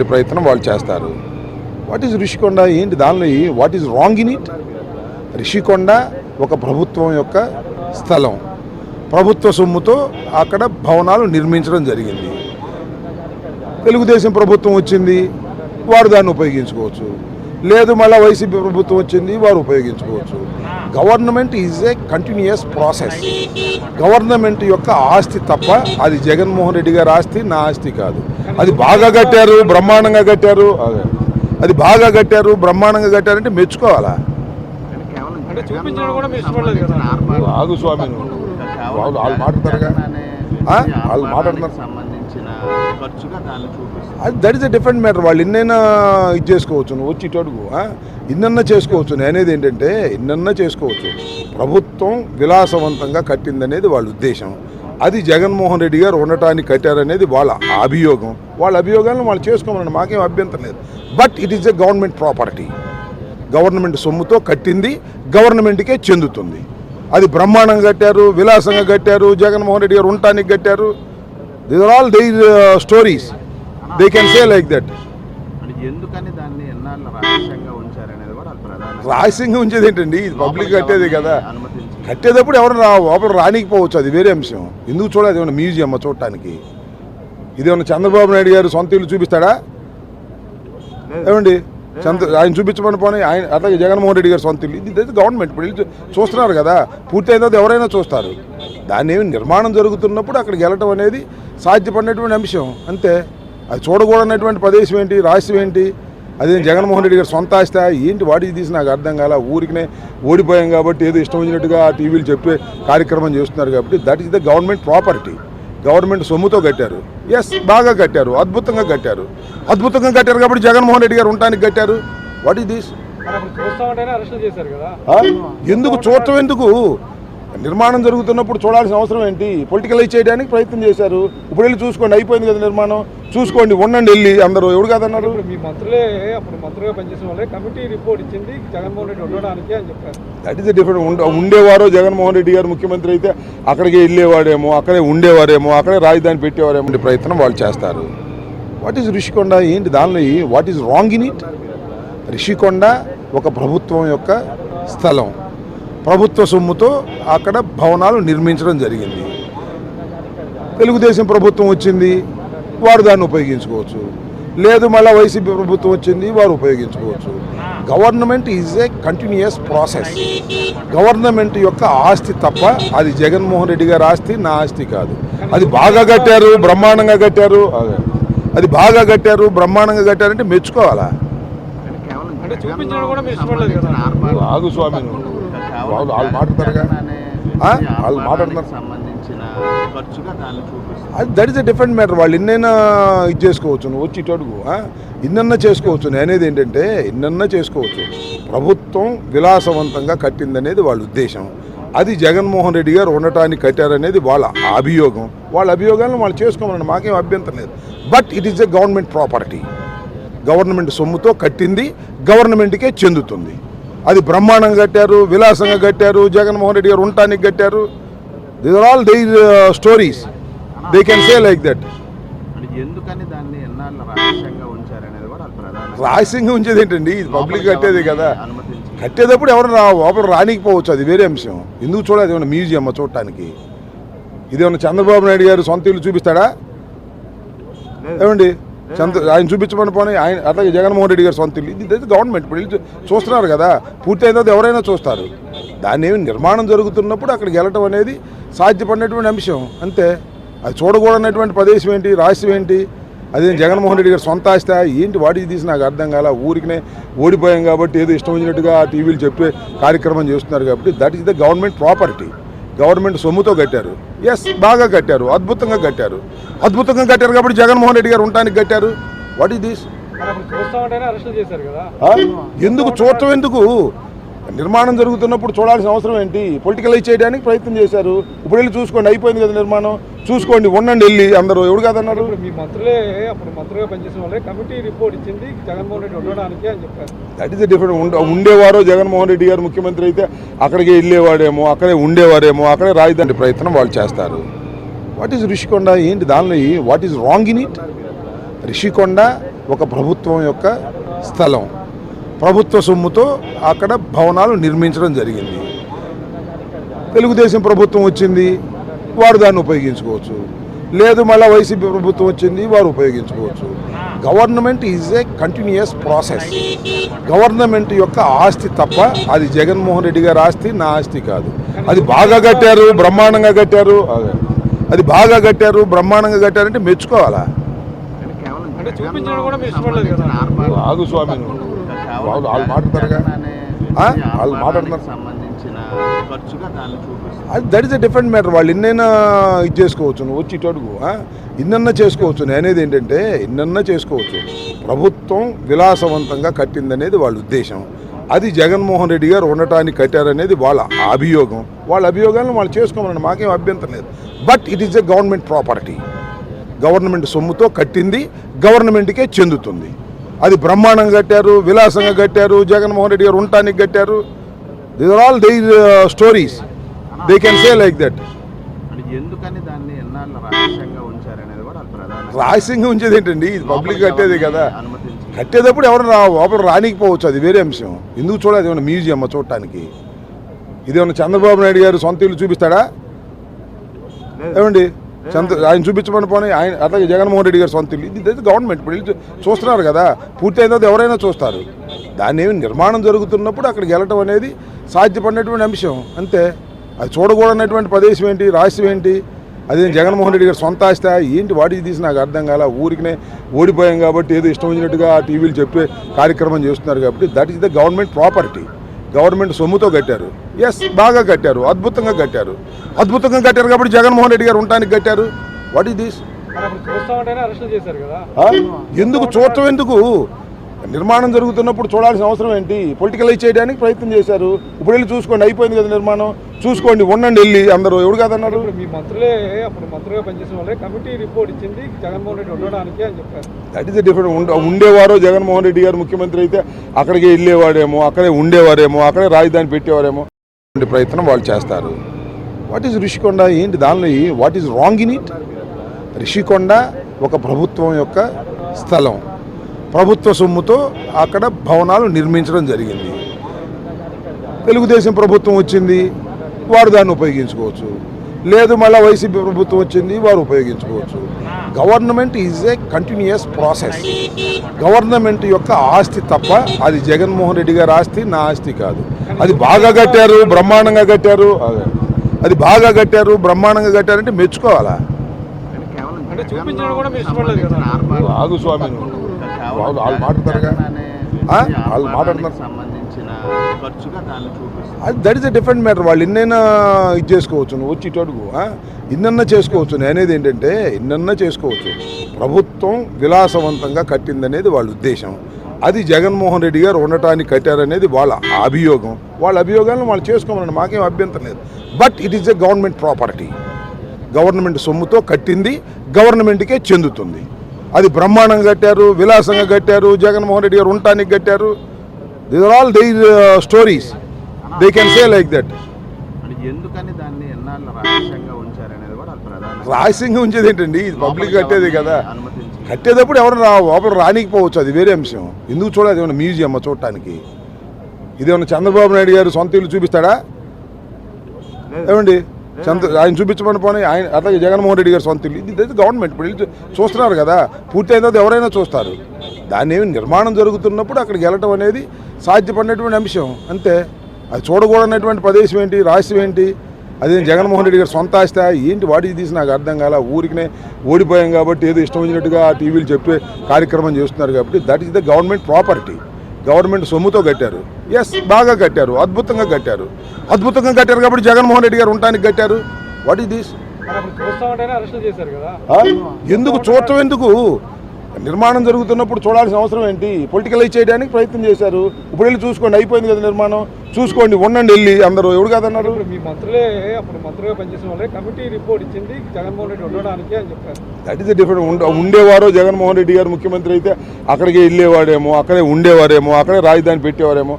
ప్రయత్నం వాళ్ళు చేస్తారు. వాట్ ఈజ్ రిషికొండ ఏంటి దానిలో what is wrong in it? Rishikonda ఒక ప్రభుత్వం యొక్క స్థలం, ప్రభుత్వ సొమ్ముతో అక్కడ భవనాలు నిర్మించడం జరిగింది. తెలుగుదేశం ప్రభుత్వం వచ్చింది, వారు దాన్ని ఉపయోగించుకోవచ్చు. లేదు మళ్ళీ వైసీపీ ప్రభుత్వం వచ్చింది, వారు ఉపయోగించుకోవచ్చు. Government is a continuous process. Government యొక్క ఆస్తి తప్ప అది జగన్మోహన్ రెడ్డి గారి ఆస్తి, నా ఆస్తి కాదు. అది బాగా కట్టారు, బ్రహ్మాండంగా కట్టారు, అది బాగా కట్టారు, బ్రహ్మాండంగా కట్టారంటే మెచ్చుకోవాలా? ఆగు స్వామి, వాళ్ళు మాట్లాడతారుగా, వాళ్ళు మాట్లాడుతున్నారు. అది that is a different matter. వాళ్ళు ఇన్నైనా ఇది చేసుకోవచ్చు, నువ్వు వచ్చి ఇటు అడుగు, ఇన్నన్నా చేసుకోవచ్చు. నేనేది ఏంటంటే ఇన్నన్నా చేసుకోవచ్చు. ప్రభుత్వం విలాసవంతంగా కట్టిందనేది వాళ్ళ ఉద్దేశం. అది జగన్మోహన్ రెడ్డి గారు ఉండటానికి కట్టారనేది వాళ్ళ అభియోగం. వాళ్ళ అభియోగాలను వాళ్ళు చేసుకోమని మాకేం అభ్యంతరం లేదు. But it is a government property. Government సొమ్ముతో కట్టింది, గవర్నమెంట్కే చెందుతుంది. అది బ్రహ్మాండంగా కట్టారు, విలాసంగా కట్టారు, జగన్మోహన్ రెడ్డి గారు ఉండటానికి కట్టారు. These are all their stories. They can say like that. రహస్యంగా ఉంచేది ఏంటండి? ఇది పబ్లిక్ కట్టేది కదా. కట్టేటప్పుడు ఎవరు లోపల రానికపోవచ్చు, అది వేరే అంశం. ఎందుకు చూడాలి? ఏమన్నా మ్యూజియం చూడటానికి? ఇదేమన్నా చంద్రబాబు నాయుడు గారు సొంత ఇల్లు చూపిస్తాడా? ఏమండి, ఆయన చూపించమని పోనీ, ఆయన అట్లాగే జగన్మోహన్ రెడ్డి గారు సొంత ఇల్లు. ఇది గవర్నమెంట్ ఇప్పుడు ఇల్లు చూస్తున్నారు కదా, పూర్తి అయిన తర్వాత ఎవరైనా చూస్తారు. దాన్ని ఏమి నిర్మాణం జరుగుతున్నప్పుడు అక్కడికి వెళ్ళటం అనేది సాధ్యపడినటువంటి అంశం అంతే. అది చూడకూడనటువంటి ప్రదేశం ఏంటి, రహస్యం ఏంటి? అదే జగన్మోహన్ రెడ్డి గారు సొంత ఆస్తి ఏంటి? వాటికి తీసి నాకు అర్థం కాల. ఊరికినే ఓడిపోయాం కాబట్టి ఏదో ఇష్టం వచ్చినట్టుగా టీవీలు చెప్పే కార్యక్రమం చేస్తున్నారు కాబట్టి that is the government property. Government సొమ్ముతో కట్టారు. ఎస్, బాగా కట్టారు, అద్భుతంగా కట్టారు. అద్భుతంగా కట్టారు కాబట్టి జగన్మోహన్ రెడ్డి గారు ఉండటానికి కట్టారు. What is this? ఎందుకు చూడటం? ఎందుకు? నిర్మాణం జరుగుతున్నప్పుడు చూడాల్సిన అవసరం ఏంటి? పొలిటికలైజ్ చేయడానికి ప్రయత్నం చేశారు. ఇప్పుడు వెళ్ళి చూసుకోండి, అయిపోయింది కదా నిర్మాణం, చూసుకోండి, ఉండండి వెళ్ళి. అందరూ ఎవరు కాదన్నారు? మీ మంత్రులే అప్పుడు మంత్రులుగా పనిచేసిన వాళ్ళే కమిటీ రిపోర్ట్ ఇచ్చింది జగన్మోహన్ రెడ్డి ఉండడానికి అని చెప్పారు. That is the different. ఉండేవారో జగన్మోహన్ రెడ్డి గారు ముఖ్యమంత్రి అయితే అక్కడికి వెళ్ళేవాడేమో, అక్కడే ఉండేవారేమో, అక్కడే రాజధాని పెట్టేవారేమో ప్రయత్నం వాళ్ళు చేస్తారు. వాట్ ఈజ్ రిషికొండ ఏంటి దానిలో what is wrong in it? Rishikonda ఒక ప్రభుత్వం యొక్క స్థలం, ప్రభుత్వ సొమ్ముతో అక్కడ భవనాలు నిర్మించడం జరిగింది. తెలుగుదేశం ప్రభుత్వం వచ్చింది, వారు దాన్ని ఉపయోగించుకోవచ్చు. లేదు మళ్ళీ వైసీపీ ప్రభుత్వం వచ్చింది, వారు ఉపయోగించుకోవచ్చు. Government is a continuous process. Government యొక్క ఆస్తి తప్ప అది జగన్మోహన్ రెడ్డి గారి ఆస్తి, నా ఆస్తి కాదు. అది బాగా కట్టారు, బ్రహ్మాండంగా కట్టారు, అది బాగా కట్టారు, బ్రహ్మాండంగా కట్టారంటే మెచ్చుకోవాలా? ఆగు స్వామి, వాళ్ళు మాట్లాడతారుగా, వాళ్ళు మాట్లాడుతున్నారు. అది that is a different matter. వాళ్ళు ఇన్నైనా ఇది చేసుకోవచ్చు, నువ్వు వచ్చి ఇటు అడుగు, ఇన్నన్నా చేసుకోవచ్చు. నేనేది ఏంటంటే ఇన్నన్నా చేసుకోవచ్చు. ప్రభుత్వం విలాసవంతంగా కట్టిందనేది వాళ్ళ ఉద్దేశం. అది జగన్మోహన్ రెడ్డి గారు ఉండటానికి కట్టారనేది వాళ్ళ అభియోగం. వాళ్ళ అభియోగాలను వాళ్ళు చేసుకోమని మాకేం అభ్యంతరం లేదు. But it is a government property. Government సొమ్ముతో కట్టింది, గవర్నమెంట్కే చెందుతుంది. అది బ్రహ్మాండంగా కట్టారు, విలాసంగా కట్టారు, జగన్మోహన్ రెడ్డి గారు ఉండటానికి కట్టారు. These are all their stories. They can say like that. రహస్యంగా ఉంచేది ఏంటండి? ఇది పబ్లిక్ కట్టేది కదా. కట్టేటప్పుడు ఎవరు లోపల రానికపోవచ్చు, అది వేరే అంశం. ఎందుకు చూడాలి? ఏమన్నా మ్యూజియం చూడటానికి? ఇదేమన్నా చంద్రబాబు నాయుడు గారు సొంత ఇల్లు చూపిస్తాడా? ఏమండి, ఆయన చూపించమని పోనీ, ఆయన అట్లాగే జగన్మోహన్ రెడ్డి గారు సొంత ఇల్లు. ఇది గవర్నమెంట్ ఇప్పుడు వెళ్ళి చూస్తున్నారు కదా, పూర్తి అయిన తర్వాత ఎవరైనా చూస్తారు. దాన్ని ఏమి నిర్మాణం జరుగుతున్నప్పుడు అక్కడికి వెళ్ళటం అనేది సాధ్యపడినటువంటి అంశం అంతే. అది చూడకూడనటువంటి ప్రదేశం ఏంటి, రహస్యం ఏంటి? అదే జగన్మోహన్ రెడ్డి గారు సొంత ఆస్తి ఏంటి? వాటికి తీసి నాకు అర్థం కాల. ఊరికినే ఓడిపోయాం కాబట్టి ఏదో ఇష్టం వచ్చినట్టుగా టీవీలు చెప్పే కార్యక్రమం చేస్తున్నారు కాబట్టి that is the government property. Government సొమ్ముతో కట్టారు. ఎస్, బాగా కట్టారు, అద్భుతంగా కట్టారు. అద్భుతంగా కట్టారు కాబట్టి జగన్మోహన్ రెడ్డి గారు ఉండటానికి కట్టారు. What is this? ఎందుకు చూడటం? ఎందుకు? నిర్మాణం జరుగుతున్నప్పుడు చూడాల్సిన అవసరం ఏంటి? పొలిటికలైజ్ చేయడానికి ప్రయత్నం చేశారు. ఇప్పుడు వెళ్ళి చూసుకోండి, అయిపోయింది కదా నిర్మాణం, చూసుకోండి, ఉండండి వెళ్ళి. అందరూ ఎవరు కాదన్నారు? మీ మంత్రులే అప్పుడు మంత్రులుగా పనిచేసిన వాళ్ళే కమిటీ రిపోర్ట్ ఇచ్చింది జగన్మోహన్ రెడ్డి ఉండడానికి అని చెప్పారు. That is different. ఉండేవారో జగన్మోహన్ రెడ్డి గారు ముఖ్యమంత్రి అయితే అక్కడికి వెళ్ళేవాడేమో, అక్కడే ఉండేవారేమో, అక్కడే రాజధాని ప్రయత్నం వాళ్ళు చేస్తారు. వాట్ ఈజ్ రిషికొండ ఏంటి దానిలో what is wrong in it? Rishikonda ఒక ప్రభుత్వం యొక్క స్థలం, ప్రభుత్వ సొమ్ముతో అక్కడ భవనాలు నిర్మించడం జరిగింది. తెలుగుదేశం ప్రభుత్వం వచ్చింది, వారు దాన్ని ఉపయోగించుకోవచ్చు. లేదు మళ్ళీ వైసీపీ ప్రభుత్వం వచ్చింది, వారు ఉపయోగించుకోవచ్చు. Government is a continuous process. Government యొక్క ఆస్తి తప్ప అది జగన్మోహన్ రెడ్డి గారి ఆస్తి, నా ఆస్తి కాదు. అది బాగా కట్టారు, బ్రహ్మాండంగా కట్టారు, అది బాగా కట్టారు, బ్రహ్మాండంగా కట్టారంటే మెచ్చుకోవాలా? అంటే చూపించడం కూడా మీరు ఇష్టపడలేదు కదా. ఆగు స్వామి, వాళ్ళు మాట్లాడతారుగా, వాళ్ళు మాట్లాడుతున్నారు. అది that is a different matter. వాళ్ళు ఇన్నైనా ఇది చేసుకోవచ్చు, నువ్వు వచ్చి ఇటు అడుగు, ఇన్నన్నా చేసుకోవచ్చు. నేను అనేది ఏంటంటే ఇన్నన్నా చేసుకోవచ్చు. ప్రభుత్వం విలాసవంతంగా కట్టిందనేది వాళ్ళ ఉద్దేశం. అది జగన్మోహన్ రెడ్డి గారు ఉండటానికి కట్టారనేది వాళ్ళ అభియోగం. వాళ్ళ అభియోగాలను వాళ్ళు చేసుకోమని మాకేం అభ్యంతరం లేదు. But it is a government property. Government సొమ్ముతో కట్టింది, గవర్నమెంట్కే చెందుతుంది. అది బ్రహ్మాండంగా కట్టారు, విలాసంగా కట్టారు, జగన్మోహన్ రెడ్డి గారు ఉండటానికి కట్టారు. These are all their stories. They can say like that. ఎందుకని దాన్ని ఎన్నాళ్ళు రహస్యంగా ఉంచారనేది కూడా ప్రధాన. రహస్యంగా ఉంచేది ఏంటండి, ఇది పబ్లిక్ కట్టేది కదా. కట్టేటప్పుడు ఎవరు లోపల రానికపోవచ్చు, అది వేరే అంశం. ఎందుకు చూడాలి? ఏమన్నా మ్యూజియం చూడటానికి? ఇదేమన్నా చంద్రబాబు నాయుడు గారు సొంత ఇల్లు చూపిస్తాడా? ఏమండి, ఆయన చూపించమని పోనీ, ఆయన అట్లాగే జగన్మోహన్ రెడ్డి గారు సొంత ఇల్లు. ఇది గవర్నమెంట్ ఇప్పుడు వెళ్ళి చూస్తున్నారు కదా, పూర్తి అయిన తర్వాత ఎవరైనా చూస్తారు. దాన్ని ఏమి నిర్మాణం జరుగుతున్నప్పుడు అక్కడికి వెళ్ళటం అనేది సాధ్యపడినటువంటి అంశం, అంతే. అది చూడకూడనటువంటి ప్రదేశం ఏంటి, రహస్యం ఏంటి? అదే జగన్మోహన్ రెడ్డి గారు సొంత ఆస్తి ఏంటి, వాటికి తీసి నాకు అర్థం కాల. ఊరికినే ఓడిపోయాం కాబట్టి ఏదో ఇష్టం వచ్చినట్టుగా టీవీలు చెప్పే కార్యక్రమం చేస్తున్నారు కాబట్టి that is the government property. Government సొమ్ముతో కట్టారు. ఎస్, బాగా కట్టారు, అద్భుతంగా కట్టారు. అద్భుతంగా కట్టారు కాబట్టి జగన్మోహన్ రెడ్డి గారు ఉండటానికి కట్టారు. What is this? ఎందుకు చూడటం? ఎందుకు? నిర్మాణం జరుగుతున్నప్పుడు చూడాల్సిన అవసరం ఏంటి? పొలిటికలైజ్ చేయడానికి ప్రయత్నం చేశారు. ఇప్పుడు వెళ్ళి చూసుకోండి, అయిపోయింది కదా నిర్మాణం, చూసుకోండి, ఉండండి వెళ్ళి అందరూ. ఎవడు కాదన్నారు? మీ మంత్రులే అప్పుడు మంత్రిగా పనిచేసిన వాళ్ళే కమిటీ రిపోర్ట్ ఇచ్చింది జగన్మోహన్ రెడ్డి ఉండడానికి అని చెప్పారు. That is the different. ఉండేవారో జగన్మోహన్ రెడ్డి గారు ముఖ్యమంత్రి అయితే అక్కడికి వెళ్ళేవాడేమో, అక్కడే ఉండేవారేమో, అక్కడే రాజధాని పెట్టేవారేమో. ప్రయత్నం వాళ్ళు చేస్తారు. What is Rishikonda? ఏంటి దానిలో what is wrong in it? Rishikonda ఒక ప్రభుత్వం యొక్క స్థలం, ప్రభుత్వ సొమ్ముతో అక్కడ భవనాలు నిర్మించడం జరిగింది. తెలుగుదేశం ప్రభుత్వం వచ్చింది, వారు దాన్ని ఉపయోగించుకోవచ్చు. లేదు మళ్ళీ వైసీపీ ప్రభుత్వం వచ్చింది, వారు ఉపయోగించుకోవచ్చు. Government is a continuous process. Government యొక్క ఆస్తి తప్ప అది జగన్మోహన్ రెడ్డి గారి ఆస్తి, నా ఆస్తి కాదు. అది బాగా కట్టారు, బ్రహ్మాండంగా కట్టారు, అది బాగా కట్టారు, బ్రహ్మాండంగా కట్టారంటే మెచ్చుకోవాలా? అంటే చూపించడం కూడా మీరు ఇష్టపడలేదు కదా. ఆగు స్వామి, వాళ్ళు మాట్లాడతారుగా, వాళ్ళు మాట్లాడుతున్నారు. అది that is a different matter. వాళ్ళు ఇన్నైనా ఇది చేసుకోవచ్చు, నువ్వు వచ్చి ఇటు అడుగు, ఇన్నన్నా చేసుకోవచ్చు. నేను అనేది ఏంటంటే ఇన్నన్నా చేసుకోవచ్చు. ప్రభుత్వం విలాసవంతంగా కట్టిందనేది వాళ్ళ ఉద్దేశం. అది జగన్మోహన్ రెడ్డి గారు ఉండటానికి కట్టారనేది వాళ్ళ అభియోగం. వాళ్ళ అభియోగాలను వాళ్ళు చేసుకోమని మాకేం అభ్యంతరం లేదు. But it is a government property. Government సొమ్ముతో కట్టింది, గవర్నమెంట్కే చెందుతుంది. అది బ్రహ్మాండంగా కట్టారు, విలాసంగా కట్టారు, జగన్మోహన్ రెడ్డి గారు ఉండటానికి కట్టారు. These are all their stories. They can say like that. ఎందుకని దాన్ని ఎన్నాళ్ళు రహస్యంగా ఉంచారనేది కూడా ప్రధాన. రహస్యంగా ఉంచేది ఏంటండి, ఇది పబ్లిక్ కట్టేది కదా. కట్టేటప్పుడు ఎవరు లోపల రానికపోవచ్చు, అది వేరే అంశం. ఎందుకు చూడాలి? ఏమన్నా మ్యూజియం చూడటానికి? ఇదేమన్నా చంద్రబాబు నాయుడు గారు సొంత ఇల్లు చూపిస్తాడా? ఏమండి, ఆయన చూపించమని పోనీ, ఆయన అట్లాగే జగన్మోహన్ రెడ్డి గారు సొంత ఇల్లు. ఇది గవర్నమెంట్ ఇప్పుడు వెళ్ళి చూస్తున్నారు కదా, పూర్తి అయిన తర్వాత ఎవరైనా చూస్తారు. దాన్ని ఏమి నిర్మాణం జరుగుతున్నప్పుడు అక్కడికి వెళ్ళటం అనేది సాధ్యపడినటువంటి అంశం, అంతే. అది చూడకూడనటువంటి ప్రదేశం ఏంటి, రహస్యం ఏంటి? అదే జగన్మోహన్ రెడ్డి గారు సొంత ఆస్తి ఏంటి, వాటికి తీసి నాకు అర్థం కాల. ఊరికినే ఓడిపోయాం కాబట్టి ఏదో ఇష్టం వచ్చినట్టుగా టీవీలు చెప్పే కార్యక్రమం చేస్తున్నారు కాబట్టి that is the government property. Government సొమ్ముతో కట్టారు. ఎస్, బాగా కట్టారు, అద్భుతంగా కట్టారు. అద్భుతంగా కట్టారు కాబట్టి జగన్మోహన్ రెడ్డి గారు ఉండటానికి కట్టారు. What is this? ఎందుకు చూడటం? ఎందుకు? నిర్మాణం జరుగుతున్నప్పుడు చూడాల్సిన అవసరం ఏంటి? పొలిటికలైజ్ చేయడానికి ప్రయత్నం చేశారు. ఇప్పుడు వెళ్ళి చూసుకోండి, అయిపోయింది కదా నిర్మాణం, చూసుకోండి, ఉండండి వెళ్ళి అందరూ. ఎవడు కాదన్నారు? మీ మంత్రులే అప్పుడు మంత్రిగా పనిచేసిన వాళ్ళే కమిటీ రిపోర్ట్ ఇచ్చింది జగన్మోహన్ రెడ్డి ఉండడానికి అని చెప్పారు. That is the different. ఉండేవారో జగన్మోహన్ రెడ్డి గారు ముఖ్యమంత్రి అయితే అక్కడికి వెళ్ళేవాడేమో, అక్కడే ఉండేవారేమో, అక్కడే రాజధాని పెట్టేవారేమో.